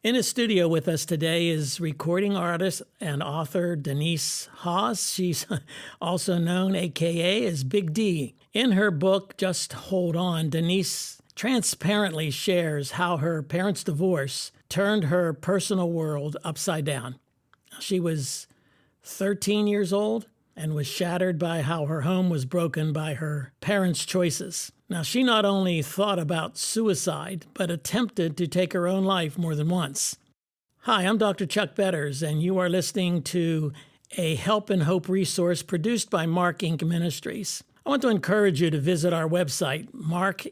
In the studio with us today is recording artist and author Denise Haas. She's also known, AKA, as Big D. In her book, Just Hold On, Denise transparently shares how her parents' divorce turned her personal world upside down. She was 13 years old and was shattered by how her home was broken by her parents' choices. Now, she not only thought about suicide, but attempted to take her own life more than once. Hi, I'm Dr. Chuck Betters, and you are listening to a Help and Hope resource produced by Mark Inc. Ministries. I want to encourage you to visit our website, markinc.org,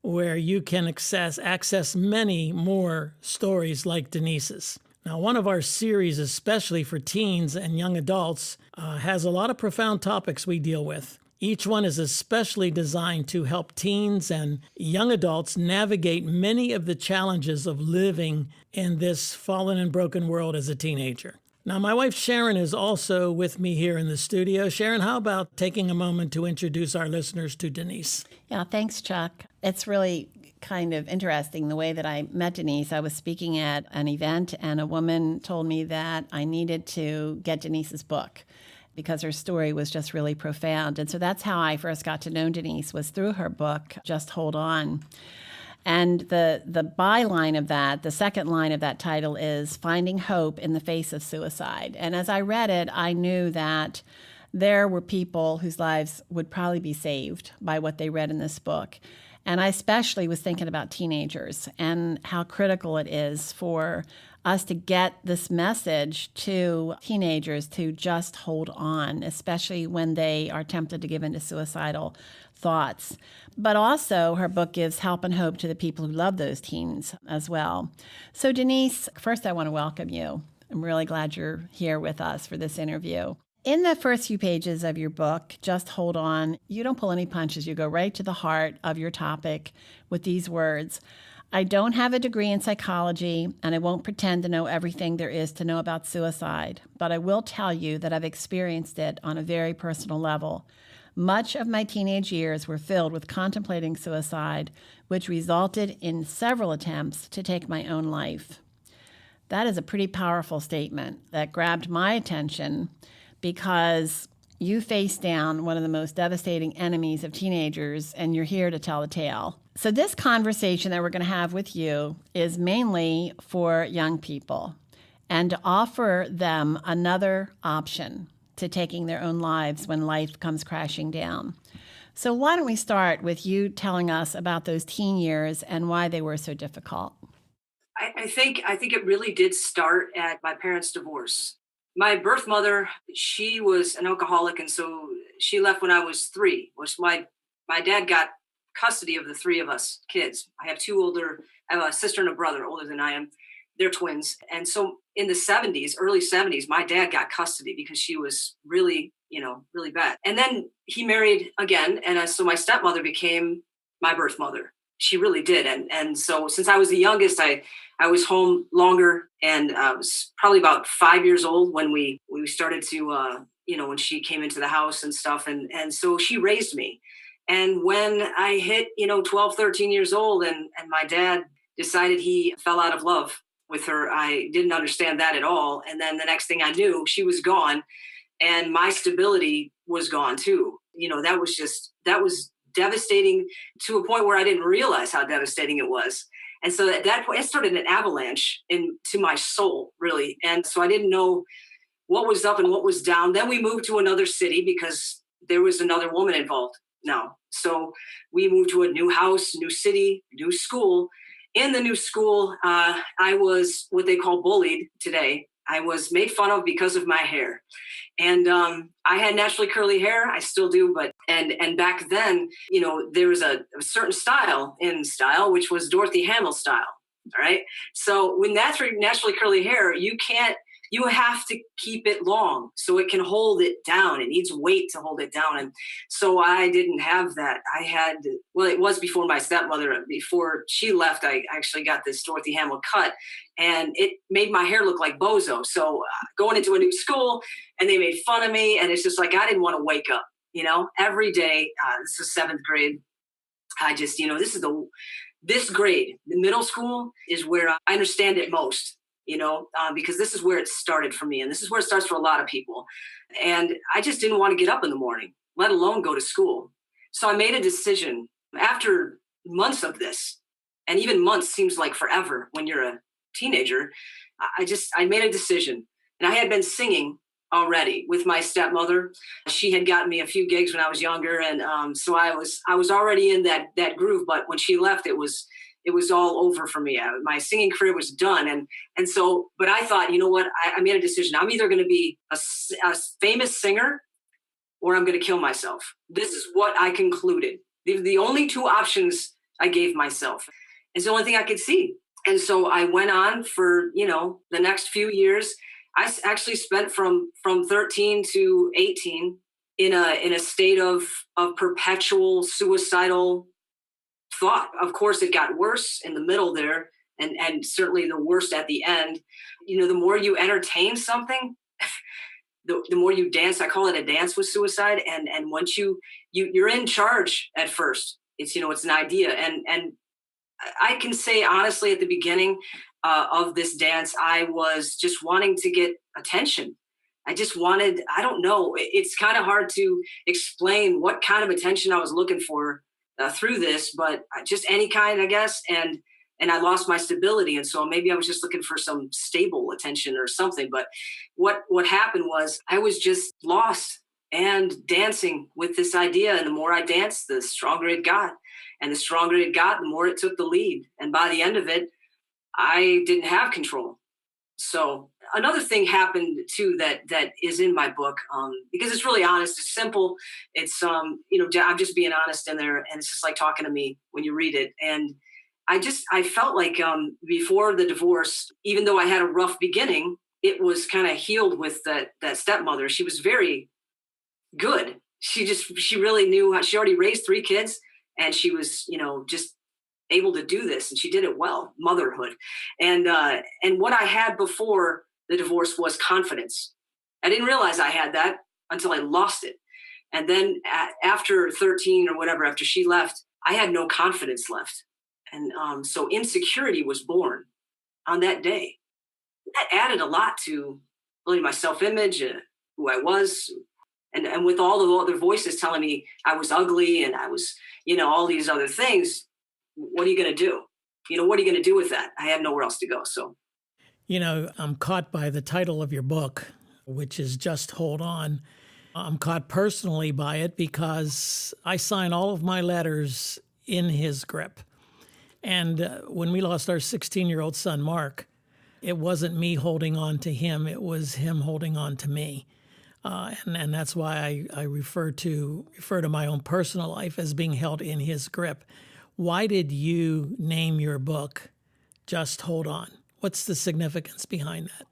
where you can access many more stories like Denise's. Now, one of our series, especially for teens and young adults, has a lot of profound topics we deal with. Each one is especially designed to help teens and young adults navigate many of the challenges of living in this fallen and broken world as a teenager. Now, my wife Sharon is also with me here in the studio. Sharon, how about taking a moment to introduce our listeners to Denise? Yeah, thanks, Chuck. It's really kind of interesting the way that I met Denise. I was speaking at an event and a woman told me that I needed to get Denise's book because her story was just really profound. And so that's how I first got to know Denise, was through her book, Just Hold On. And the byline of that, the second line of that title is Finding Hope in the Face of Suicide. And as I read it, I knew that there were people whose lives would probably be saved by what they read in this book. And I especially was thinking about teenagers and how critical it is for us to get this message to teenagers to just hold on, especially when they are tempted to give into suicidal thoughts. But also, her book gives help and hope to the people who love those teens as well. So Denise, first I want to welcome you. I'm really glad you're here with us for this interview. In the first few pages of your book, Just Hold On, you don't pull any punches. You go right to the heart of your topic with these words. I don't have a degree in psychology, and I won't pretend to know everything there is to know about suicide, but I will tell you that I've experienced it on a very personal level. Much of my teenage years were filled with contemplating suicide, which resulted in several attempts to take my own life. That is a pretty powerful statement that grabbed my attention because you face down one of the most devastating enemies of teenagers, and you're here to tell the tale. So this conversation that we're going to have with you is mainly for young people and to offer them another option to taking their own lives when life comes crashing down. So why don't we start with you telling us about those teen years and why they were so difficult? I think it really did start at my parents' divorce. My birth mother, she was an alcoholic, and so she left when I was 3. Which my dad got custody of the 3 of us kids. I have a sister and a brother older than I am. They're twins. And so in the 70s, early 70s, my dad got custody because she was really, really bad. And then he married again. And so my stepmother became my birth mother. She really did. And so since I was the youngest, I was home longer, and I was probably about 5 years old when we started to, when she came into the house and stuff. And so she raised me. And when I hit, 12, 13 years old, and my dad decided he fell out of love with her, I didn't understand that at all. And then the next thing I knew, she was gone, and my stability was gone too. That was devastating to a point where I didn't realize how devastating it was. And so at that point, it started an avalanche into my soul, really. And so I didn't know what was up and what was down. Then we moved to another city because there was another woman involved now. So we moved to a new house, new city, new school. In the new school, I was what they call bullied today. I was made fun of because of my hair. And I had naturally curly hair. I still do. And back then, there was a certain style, which was Dorothy Hamill style. All right. So when that's naturally curly hair, you have to keep it long so it can hold it down. It needs weight to hold it down. And so I didn't have that. It was before my stepmother, before she left, I actually got this Dorothy Hamill cut, and it made my hair look like Bozo. So going into a new school, and they made fun of me, and it's just like, I didn't want to wake up, every day. This is 7th grade. I just, this is this grade, the middle school, is where I understand it most, because this is where it started for me. And this is where it starts for a lot of people. And I just didn't want to get up in the morning, let alone go to school. So I made a decision after months of this, and even months seems like forever when you're a teenager. I made a decision, and I had been singing already with my stepmother. She had gotten me a few gigs when I was younger, and so I was already in that groove. But when she left, it was all over for me. My singing career was done, and so. But I thought, you know what? I made a decision. I'm either going to be a famous singer, or I'm going to kill myself. This is what I concluded. The only two options I gave myself. It's the only thing I could see. And so I went on for, the next few years. I actually spent from 13 to 18 in a state of perpetual suicidal thought. Of course, it got worse in the middle there, and certainly the worst at the end. The more you entertain something, the more you dance. I call it a dance with suicide. And once you're in charge at first, it's an idea. And I can say honestly, at the beginning of this dance, I was just wanting to get attention. I just wanted, I don't know, it's kind of hard to explain what kind of attention I was looking for through this, but just any kind, I guess. And I lost my stability. And so maybe I was just looking for some stable attention or something. But what happened was I was just lost and dancing with this idea. And the more I danced, the stronger it got. And the stronger it got, the more it took the lead. And by the end of it, I didn't have control. So another thing happened too that is in my book, because it's really honest. It's simple. It's I'm just being honest in there, and it's just like talking to me when you read it. And I felt like before the divorce, even though I had a rough beginning, it was kind of healed with that stepmother. She was very good. She really knew how. She already raised 3 kids. And she was, just able to do this, and she did it well, motherhood. And what I had before the divorce was confidence. I didn't realize I had that until I lost it. And then after 13 or whatever, after she left, I had no confidence left. And so insecurity was born on that day. That added a lot to really my self-image, who I was. And with all the other voices telling me I was ugly and I was, all these other things, what are you going to do? What are you going to do with that? I had nowhere else to go. So, I'm caught by the title of your book, which is Just Hold On. I'm caught personally by it because I sign all of my letters in his grip. And when we lost our 16-year-old son, Mark, it wasn't me holding on to him. It was him holding on to me. And that's why I refer to my own personal life as being held in his grip. Why did you name your book Just Hold On? What's the significance behind that?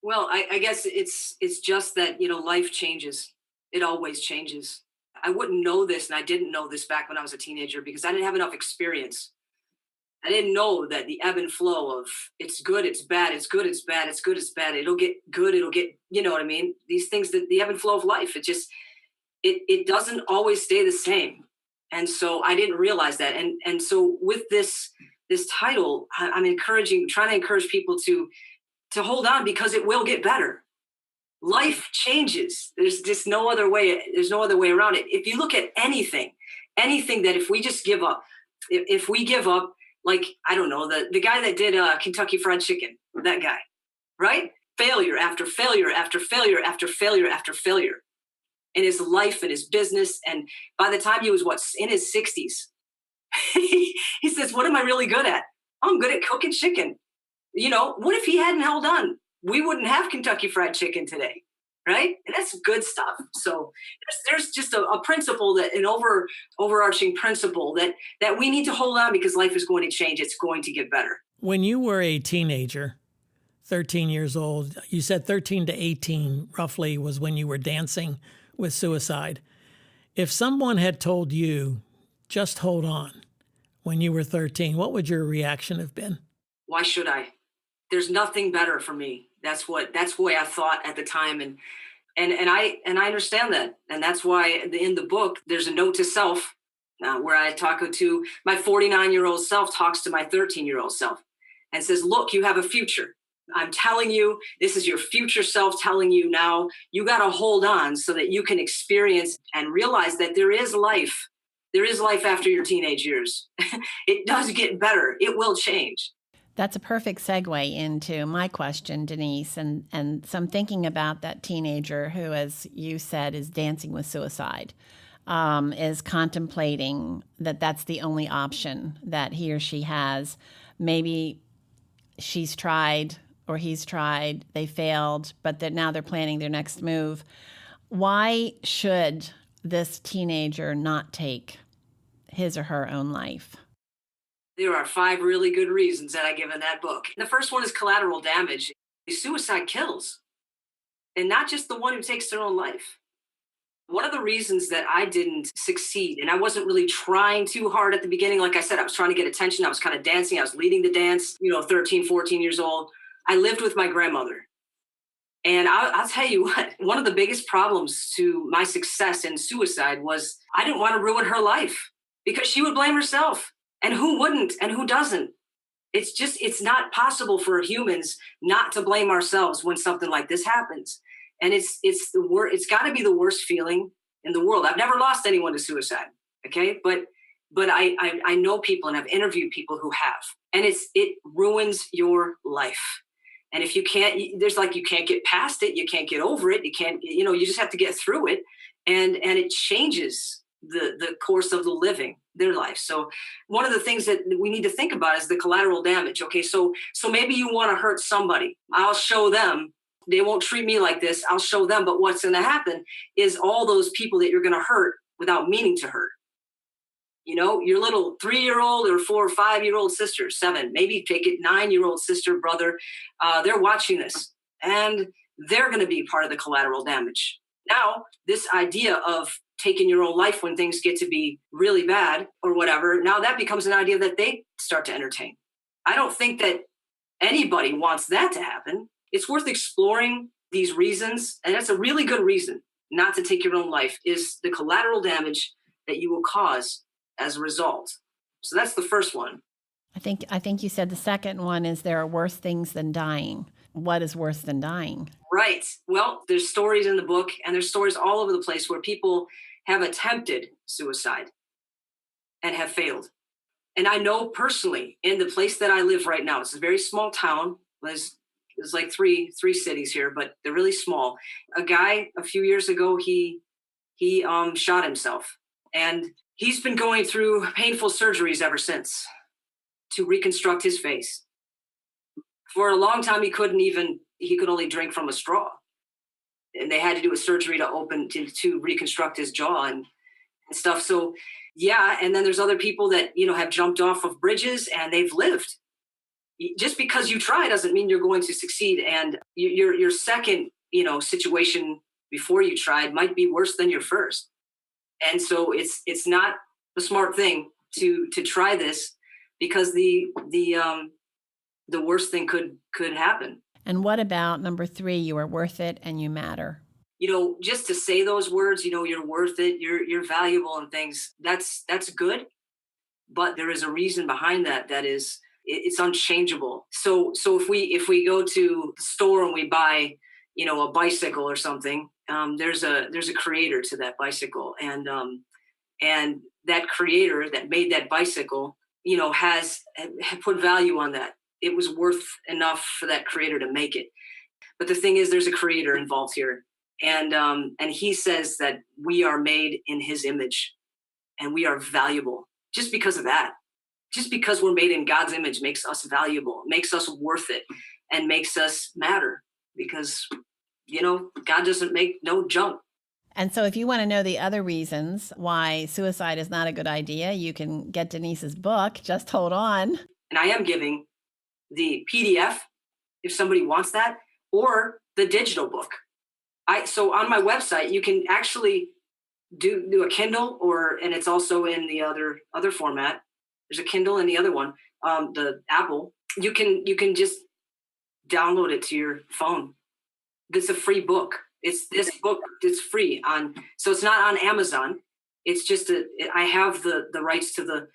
Well, I guess it's just that, life changes. It always changes. I wouldn't know this, and I didn't know this back when I was a teenager because I didn't have enough experience. I didn't know that the ebb and flow of it's good, it's bad, it's good, it's bad, it's good, it's bad. It'll get good, it'll get, you know what I mean? These things, the ebb and flow of life, it doesn't always stay the same. And so I didn't realize that. And so with this title, I'm trying to encourage people to hold on because it will get better. Life changes. There's just no other way. There's no other way around it. If you look at anything that if we just give up, if we give up, like, I don't know, the guy that did Kentucky Fried Chicken, that guy, right? Failure after failure after failure after failure after failure in his life and his business. And by the time he was in his 60s, he says, what am I really good at? Oh, I'm good at cooking chicken. What if he hadn't held on? We wouldn't have Kentucky Fried Chicken today, right? And that's good stuff. So there's just a principle, an overarching principle that we need to hold on because life is going to change. It's going to get better. When you were a teenager, 13 years old, you said 13 to 18 roughly was when you were dancing with suicide. If someone had told you, just hold on, when you were 13, what would your reaction have been? Why should I? There's nothing better for me. That's the way I thought at the time. And I understand that. And that's why in the book, there's a note to self. where I talk to my 49-year-old self talks to my 13-year-old self and says, look, you have a future. I'm telling you, this is your future self telling you now, you got to hold on so that you can experience and realize that there is life. There is life after your teenage years. It does get better. It will change. That's a perfect segue into my question, Denise, and some thinking about that teenager who, as you said, is dancing with suicide, is contemplating that that's the only option that he or she has. Maybe she's tried or he's tried, they failed, but now they're planning their next move. Why should this teenager not take his or her own life? There are 5 really good reasons that I give in that book. The first one is collateral damage. Suicide kills, and not just the one who takes their own life. One of the reasons that I didn't succeed, and I wasn't really trying too hard at the beginning, like I said, I was trying to get attention. I was kind of dancing. I was leading the dance, 13, 14 years old. I lived with my grandmother. And I'll tell you what, one of the biggest problems to my success in suicide was I didn't want to ruin her life because she would blame herself. And who wouldn't and who doesn't? It's not possible for humans not to blame ourselves when something like this happens. And it's got to be the worst feeling in the world. I've never lost anyone to suicide. Okay. But I know people and I've interviewed people who have, and it ruins your life. And if you can't, you can't get past it. You can't get over it. You can't, you just have to get through it. And it changes the course of the living their life. So one of the things that we need to think about is the collateral damage. Okay. So maybe you want to hurt somebody. I'll show them. They won't treat me like this. I'll show them. But what's going to happen is all those people that you're going to hurt without meaning to hurt. Your little 3-year-old or 4 or 5-year-old sister, 7, maybe take it 9-year-old sister, brother. They're watching this and they're going to be part of the collateral damage. Now, this idea of taking your own life when things get to be really bad or whatever, now that becomes an idea that they start to entertain. I don't think that anybody wants that to happen. It's worth exploring these reasons. And that's a really good reason not to take your own life, is the collateral damage that you will cause as a result. So that's the first one. I think you said the second one is there are worse things than dying. What is worse than dying? Right. Well, there's stories in the book and there's stories all over the place where people have attempted suicide and have failed. And I know personally in the place that I live right now, it's a very small town. There's like three cities here, but they're really small. A guy a few years ago, he shot himself, and he's been going through painful surgeries ever since to reconstruct his face. For a long time, he could only drink from a straw. And they had to do a surgery to reconstruct his jaw and stuff. So yeah. And then there's other people that, have jumped off of bridges and they've lived. Just because you try doesn't mean you're going to succeed. And your second, situation before you tried might be worse than your first. And so it's not the smart thing to try this, because the worst thing could happen. And what about number 3? You are worth it and you matter. Just to say those words, you're worth it, you're valuable and things. That's good, but there is a reason behind that. That is, it's unchangeable. So if we go to the store and we buy, a bicycle or something, there's a creator to that bicycle, and that creator that made that bicycle, has put value on that. It was worth enough for that creator to make it. But the thing is, there's a creator involved here. And he says that we are made in his image and we are valuable just because of that. Just because we're made in God's image makes us valuable, makes us worth it, and makes us matter, because, God doesn't make no junk. And so if you want to know the other reasons why suicide is not a good idea, you can get Denise's book, Just Hold On. And I am giving the PDF if somebody wants that, or the digital book. So on my website, you can actually do a Kindle, and it's also in the other format. There's a Kindle and the other one, the Apple. You can just download it to your phone. It's a free book. This book is free so it's not on Amazon. It's just I have the rights to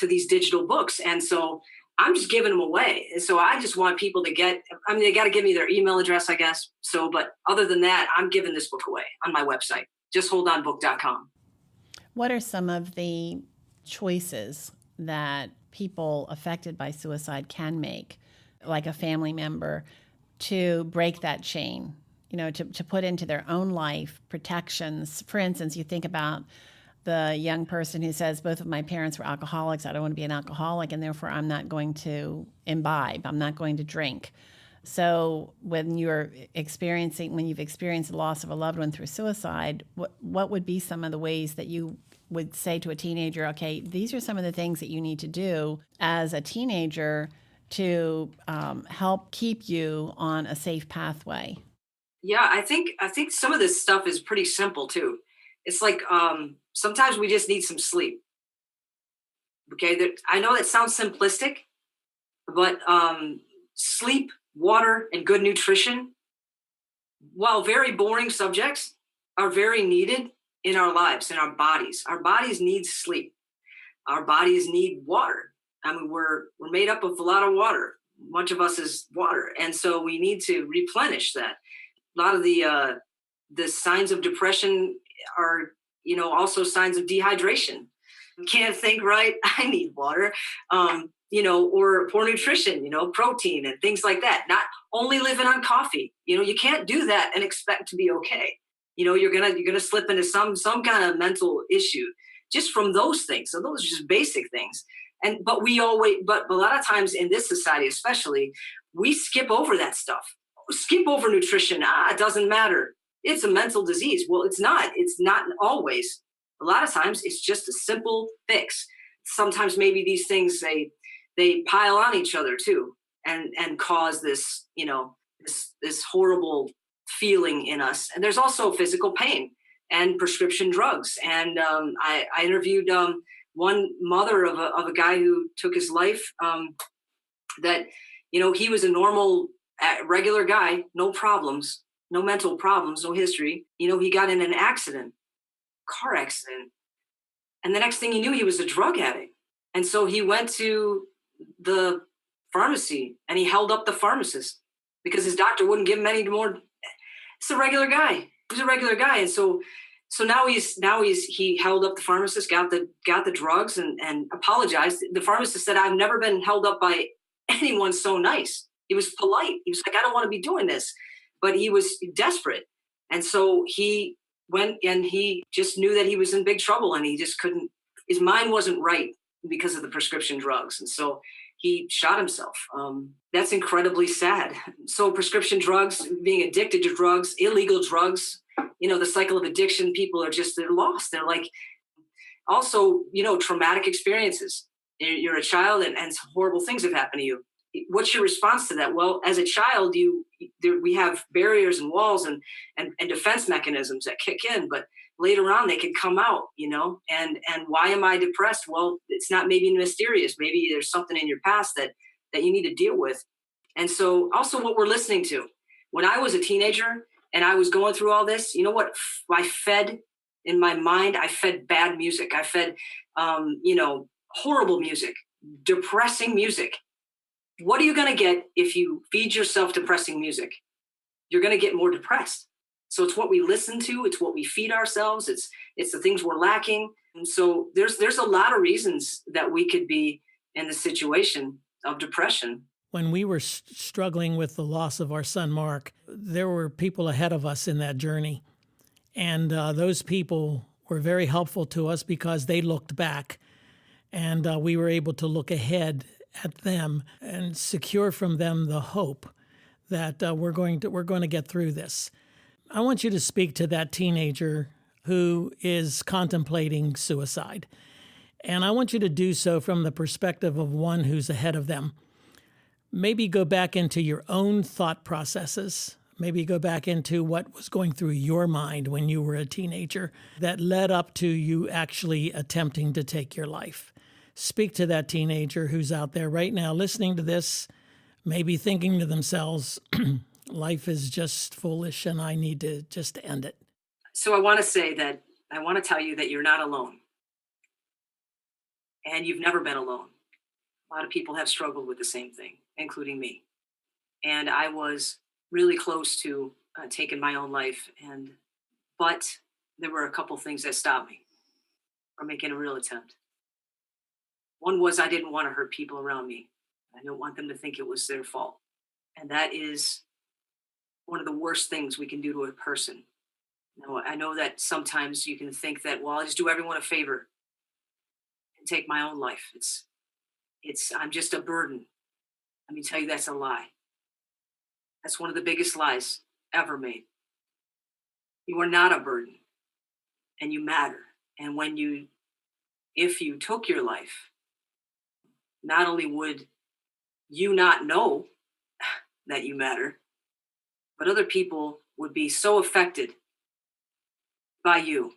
these digital books, and so I'm just giving them away. And so I just want people to get. I mean, they got to give me their email address, I guess. So, but other than that, I'm giving this book away on my website, justholdonbook.com. What are some of the choices that people affected by suicide can make, like a family member, to break that chain, to put into their own life protections? For instance, you think about the young person who says, both of my parents were alcoholics, I don't want to be an alcoholic, and therefore I'm not going to imbibe, I'm not going to drink. So when you've experienced the loss of a loved one through suicide, what would be some of the ways that you would say to a teenager, okay, these are some of the things that you need to do as a teenager to help keep you on a safe pathway? Yeah, I think some of this stuff is pretty simple too. It's like sometimes we just need some sleep. Okay, I know that sounds simplistic, but sleep, water, and good nutrition, while very boring subjects, are very needed in our lives, in our bodies. Our bodies need sleep. Our bodies need water. I mean, we're made up of a lot of water. Much of us is water, and so we need to replenish that. A lot of the signs of depression are, also signs of dehydration. Can't think right. I need water. Or poor nutrition, protein and things like that. Not only living on coffee. You can't do that and expect to be okay. You're gonna slip into some kind of mental issue just from those things. So those are just basic things. But a lot of times in this society, especially, we skip over that stuff. Skip over nutrition. It doesn't matter. It's a mental disease. Well, it's not. It's not always. A lot of times it's just a simple fix. Sometimes maybe these things they pile on each other too, and cause this, this horrible feeling in us. And there's also physical pain and prescription drugs. And I interviewed one mother of a guy who took his life. That he was a normal, regular guy, no problems, no mental problems, no history. He got in an accident, car accident, and the next thing he knew, he was a drug addict. And so he went to the pharmacy and he held up the pharmacist because his doctor wouldn't give him any more. It's a regular guy. He was a regular guy. And so now he held up the pharmacist, got the drugs and apologized. The pharmacist said, I've never been held up by anyone so nice. He was polite. He was like, I don't want to be doing this, but he was desperate. And so he went and he just knew that he was in big trouble and he just couldn't, his mind wasn't right because of the prescription drugs. And so he shot himself. That's incredibly sad. So prescription drugs, being addicted to drugs, illegal drugs, the cycle of addiction, people they're lost. They're like, also, traumatic experiences. You're a child and some horrible things have happened to you. What's your response to that? Well, as a child, we have barriers and walls and defense mechanisms that kick in, but later on they can come out, and why am I depressed? Well, it's not maybe mysterious. Maybe there's something in your past that you need to deal with. And so also what we're listening to. When I was a teenager and I was going through all this, you know what? I fed in my mind, I fed bad music. I fed, horrible music, depressing music. What are you going to get if you feed yourself depressing music? You're going to get more depressed. So it's what we listen to. It's what we feed ourselves. It's the things we're lacking. And so there's a lot of reasons that we could be in the situation of depression. When we were struggling with the loss of our son, Mark, there were people ahead of us in that journey. And those people were very helpful to us because they looked back and we were able to look ahead at them and secure from them the hope that we're going to get through this. I want you to speak to that teenager who is contemplating suicide. And I want you to do so from the perspective of one who's ahead of them. Maybe go back into your own thought processes. Maybe go back into what was going through your mind when you were a teenager that led up to you actually attempting to take your life. Speak to that teenager who's out there right now listening to this, maybe thinking to themselves, life is just foolish and I need to just end it. So I want to say that I want to tell you that you're not alone, and you've never been alone. A lot of people have struggled with the same thing, including me. And I was really close to taking my own life, but there were a couple things that stopped me from making a real attempt. One was I didn't want to hurt people around me. I don't want them to think it was their fault. And that is one of the worst things we can do to a person. I know that sometimes you can think that, well, I'll just do everyone a favor and take my own life. I'm just a burden. Let me tell you, that's a lie. That's one of the biggest lies ever made. You are not a burden, and you matter. And if you took your life, not only would you not know that you matter, but other people would be so affected by you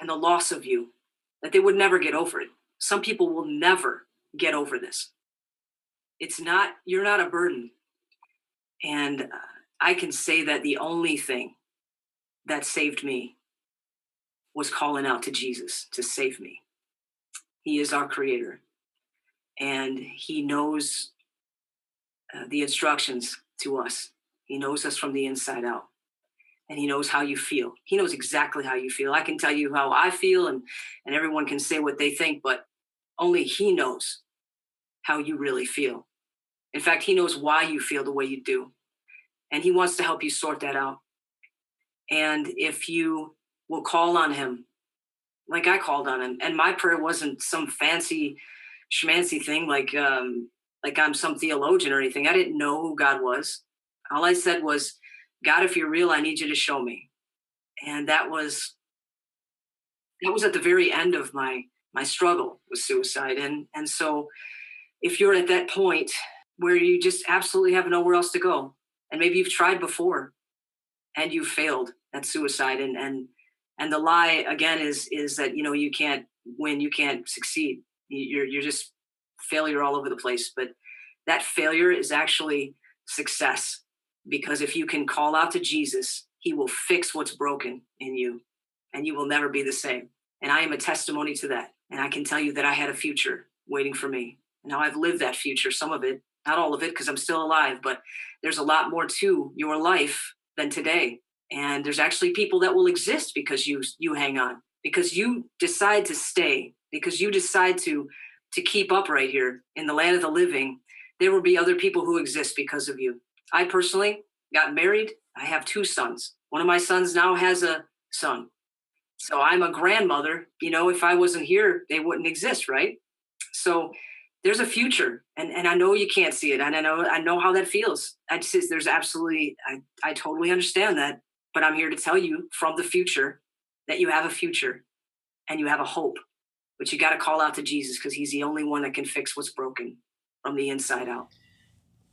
and the loss of you that they would never get over it. Some people will never get over this. You're not a burden. And I can say that the only thing that saved me was calling out to Jesus to save me. He is our creator, and he knows the instructions to us. He knows us from the inside out, and he knows how you feel. He knows exactly how you feel. I can tell you how I feel, and everyone can say what they think, but only he knows how you really feel. In fact, he knows why you feel the way you do, and he wants to help you sort that out. And if you will call on him, like I called on him, and my prayer wasn't some fancy schmancy thing like I'm some theologian or anything. I didn't know who God was. All I said was, God, if you're real, I need you to show me. And that was at the very end of my struggle with suicide. And so if you're at that point where you just absolutely have nowhere else to go, and maybe you've tried before and you failed at suicide, and the lie again is that you can't win, you can't succeed, you're just failure all over the place. But that failure is actually success, because if you can call out to Jesus, he will fix what's broken in you, and you will never be the same. And I am a testimony to that. And I can tell you that I had a future waiting for me. Now I've lived that future, some of it, not all of it, because I'm still alive, but there's a lot more to your life than today. And there's actually people that will exist because you hang on, because you decide to stay, because you decide to keep up right here in the land of the living. There will be other people who exist because of you. I personally got married. I have 2 sons. One of my sons now has a son. So I'm a grandmother. If I wasn't here, they wouldn't exist, right? So there's a future, and I know you can't see it, and I know how that feels. I totally understand that, but I'm here to tell you from the future that you have a future and you have a hope, but you got to call out to Jesus, because he's the only one that can fix what's broken from the inside out.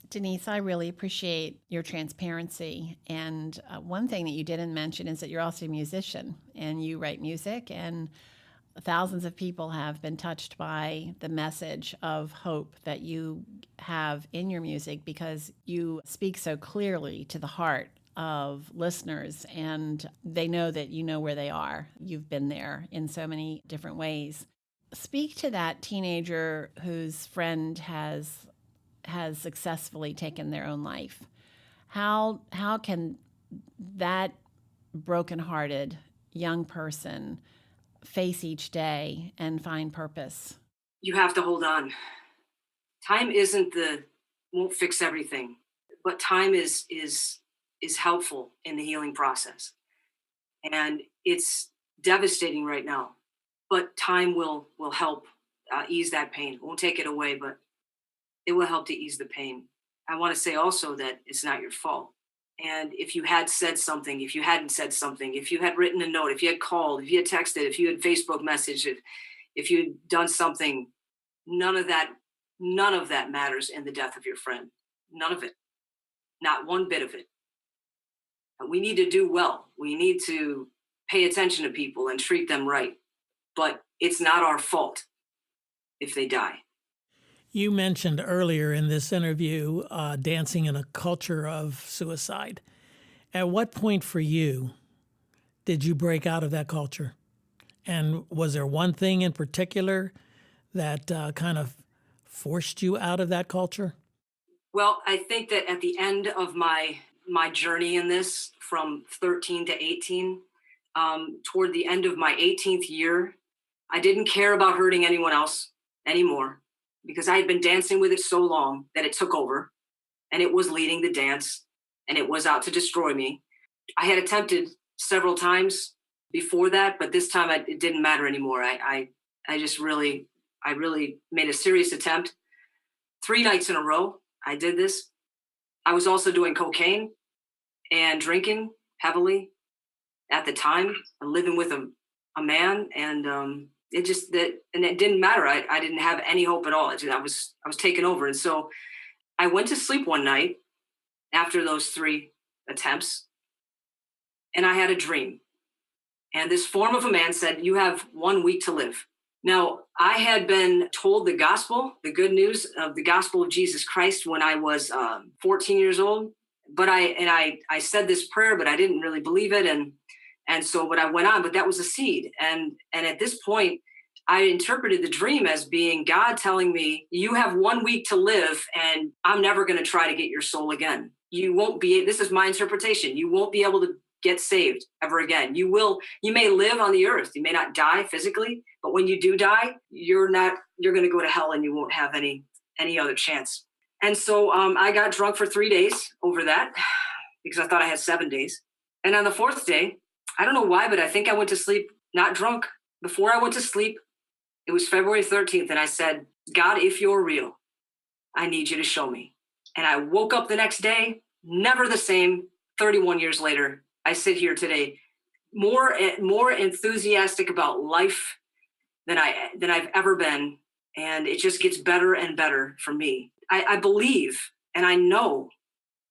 Denise, I really appreciate your transparency. And one thing that you didn't mention is that you're also a musician and you write music, and thousands of people have been touched by the message of hope that you have in your music, because you speak so clearly to the heart of listeners, and they know that you know where they are. You've been there in so many different ways. Speak to that teenager whose friend has successfully taken their own life. How can that brokenhearted young person face each day and find purpose? You have to hold on. Time won't fix everything, but time is helpful in the healing process. And it's devastating right now, but time will help ease that pain. It won't take it away, but it will help to ease the pain. I want to say also that it's not your fault. And if you had said something, if you hadn't said something, if you had written a note, if you had called, if you had texted, if you had Facebook messaged, if you had done something, none of that matters in the death of your friend. None of it. Not one bit of it. We need to do well. We need to pay attention to people and treat them right. But it's not our fault if they die. You mentioned earlier in this interview dancing in a culture of suicide. At what point for you did you break out of that culture? And was there one thing in particular that kind of forced you out of that culture? Well, I think that at the end of my journey in this, from 13 to 18, toward the end of my 18th year, I didn't care about hurting anyone else anymore because I had been dancing with it so long that it took over, and it was leading the dance, and it was out to destroy me. I had attempted several times before that, but this time it didn't matter anymore. I just really, I really made a serious attempt. 3 nights in a row, I did this. I was also doing cocaine and drinking heavily at the time, and living with a man, and it didn't matter. I didn't have any hope at all. I was taken over, and so I went to sleep one night after those 3 attempts, and I had a dream. And this form of a man said, "You have 1 week to live." Now, I had been told the gospel, the good news of the gospel of Jesus Christ when I was 14 years old. But I said this prayer, but I didn't really believe it. But I went on, but that was a seed. And at this point, I interpreted the dream as being God telling me, "You have 1 week to live, and I'm never going to try to get your soul again. You won't be, this is my interpretation. You won't be able to get saved ever again. You may live on the earth. You may not die physically, but when you do die, you're going to go to hell, and you won't have any other chance." And so I got drunk for 3 days over that because I thought I had 7 days. And on the 4th day, I don't know why, but I think I went to sleep not drunk. Before I went to sleep, it was February 13th, and I said, "God, if you're real, I need you to show me." And I woke up the next day, never the same. 31 years later, I sit here today, more enthusiastic about life than I've ever been, and it just gets better and better for me. I believe, and I know,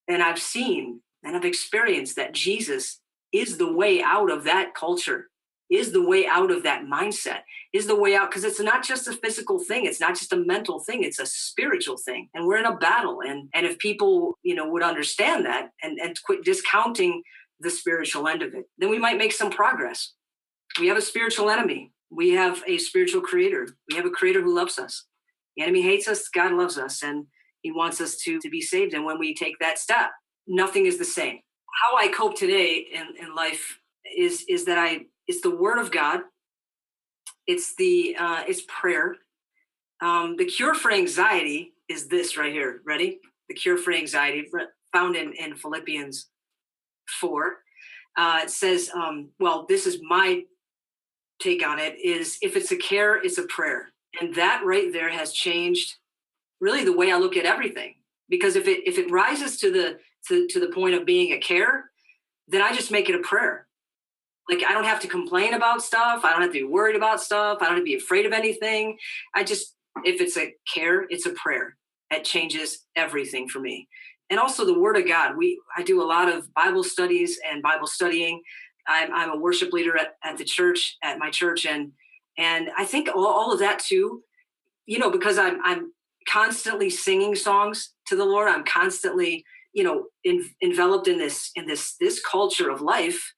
and I've seen, and I've experienced that Jesus is the way out of that culture, is the way out of that mindset, is the way out, because it's not just a physical thing, it's not just a mental thing, it's a spiritual thing, and we're in a battle. And if people would understand that and quit discounting the spiritual end of it, then we might make some progress. We have a spiritual enemy. We have a spiritual creator. We have a creator who loves us. The enemy hates us. God loves us, and he wants us to be saved. And when we take that step, nothing is the same. How I cope today in life is that it's the word of God. It's prayer. The cure for anxiety is this right here. Ready? The cure for anxiety, found in Philippians 4. It says, this is my take on it, is if it's a care, it's a prayer. And that right there has changed really the way I look at everything. Because if it rises to the point of being a care, then I just make it a prayer. Like, I don't have to complain about stuff. I don't have to be worried about stuff. I don't have to be afraid of anything. If it's a care, it's a prayer. It changes everything for me. And also the word of God. I do a lot of Bible studies and Bible studying. I'm a worship leader at the church, at my church. And I think all of that too, because I'm constantly singing songs to the Lord. I'm constantly, enveloped in this culture of life.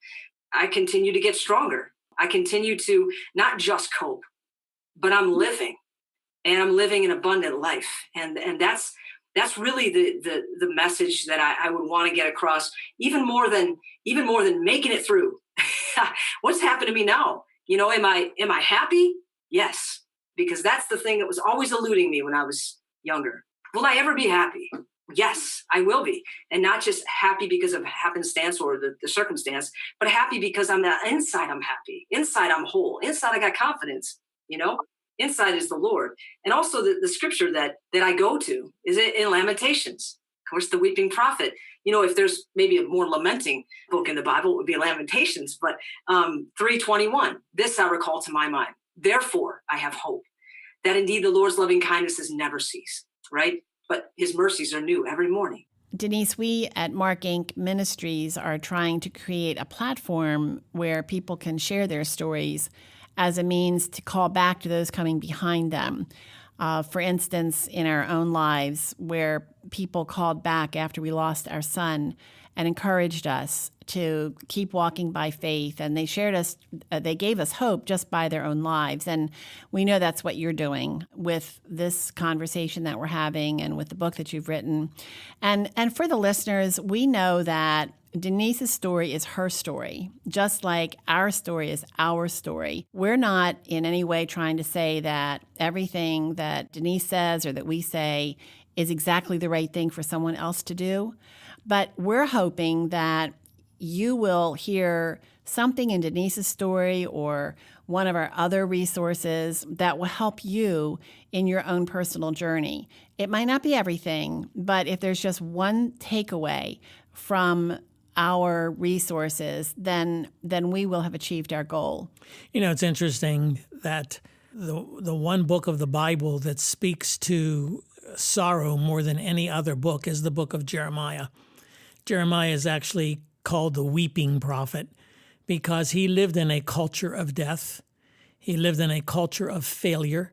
I continue to get stronger. I continue to not just cope, but I'm living, and I'm living an abundant life. And that's really the message that I would want to get across, even more than making it through. What's happened to me now? Am I happy? Yes, because that's the thing that was always eluding me when I was younger. Will I ever be happy? Yes, I will be. And not just happy because of happenstance or the circumstance, but happy because inside I'm happy. Inside I'm whole. Inside I got confidence, Inside is the Lord. And also the scripture that I go to is in Lamentations. Of course, the weeping prophet. If there's maybe a more lamenting book in the Bible, it would be Lamentations. But 3:21, this I recall to my mind. Therefore, I have hope that indeed the Lord's loving kindnesses never cease, right? But his mercies are new every morning. Denise, we at Mark Inc. Ministries are trying to create a platform where people can share their stories as a means to call back to those coming behind them. For instance, in our own lives, where people called back after we lost our son and encouraged us to keep walking by faith. And they gave us hope just by their own lives. And we know that's what you're doing with this conversation that we're having and with the book that you've written. And for the listeners, we know that Denise's story is her story, just like our story is our story. We're not in any way trying to say that everything that Denise says or that we say is exactly the right thing for someone else to do. But we're hoping that you will hear something in Denise's story or one of our other resources that will help you in your own personal journey. It might not be everything, but if there's just one takeaway from our resources, then we will have achieved our goal. You know, it's interesting that the one book of the Bible that speaks to sorrow more than any other book is the book of Jeremiah. Jeremiah is actually called the weeping prophet because he lived in a culture of death. He lived in a culture of failure.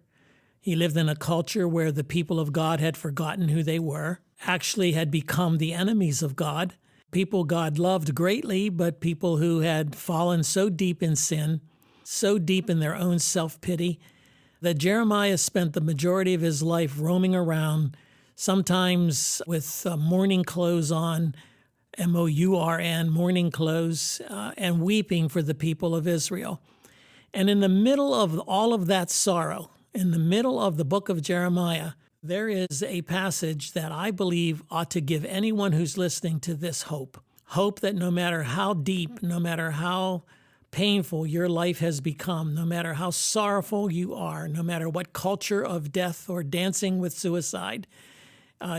He lived in a culture where the people of God had forgotten who they were, actually had become the enemies of God. People God loved greatly, but people who had fallen so deep in sin, so deep in their own self-pity, that Jeremiah spent the majority of his life roaming around, sometimes with mourning clothes on, M-O-U-R-N, mourning clothes, and weeping for the people of Israel. And in the middle of all of that sorrow, in the middle of the book of Jeremiah, there is a passage that I believe ought to give anyone who's listening to this hope. Hope that no matter how deep, no matter how painful your life has become, no matter how sorrowful you are, no matter what culture of death or dancing with suicide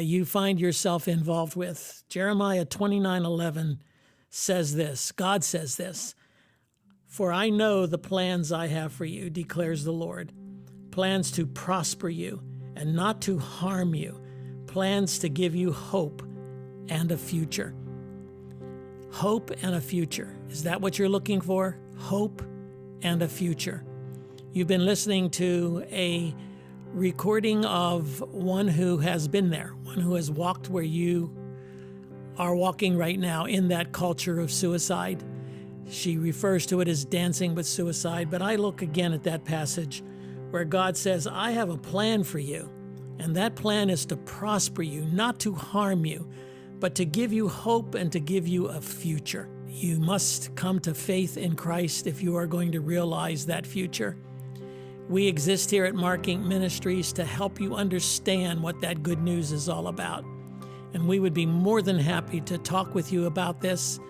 you find yourself involved with, Jeremiah 29:11 says this, God says this, "For I know the plans I have for you, declares the Lord, plans to prosper you and not to harm you, plans to give you hope and a future." Hope and a future. Is that what you're looking for? Hope and a future. You've been listening to a recording of one who has been there, one who has walked where you are walking right now in that culture of suicide. She refers to it as dancing with suicide, but I look again at that passage where God says, I have a plan for you, and that plan is to prosper you, not to harm you, but to give you hope and to give you a future. You must come to faith in Christ if you are going to realize that future. We exist here at Mark Inc. Ministries to help you understand what that good news is all about. And we would be more than happy to talk with you about this,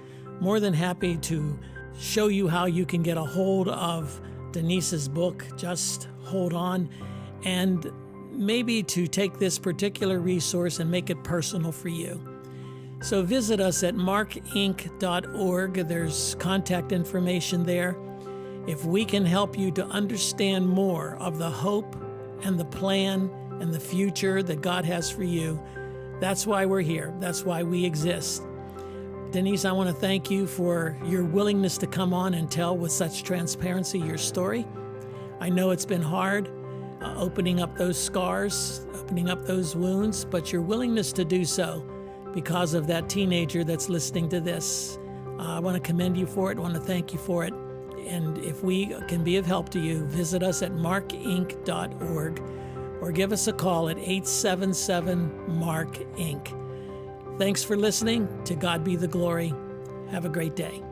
more than happy to show you how you can get a hold of Denise's book, Just Hold On, and maybe to take this particular resource and make it personal for you. So visit us at markinc.org. There's contact information there. If we can help you to understand more of the hope and the plan and the future that God has for you, that's why we're here. That's why we exist. Denise, I want to thank you for your willingness to come on and tell with such transparency your story. I know it's been hard opening up those scars, opening up those wounds, but your willingness to do so because of that teenager that's listening to this. I want to commend you for it. I want to thank you for it. And if we can be of help to you, visit us at markinc.org or give us a call at 877-MARK-INC. Thanks for listening. To God be the glory. Have a great day.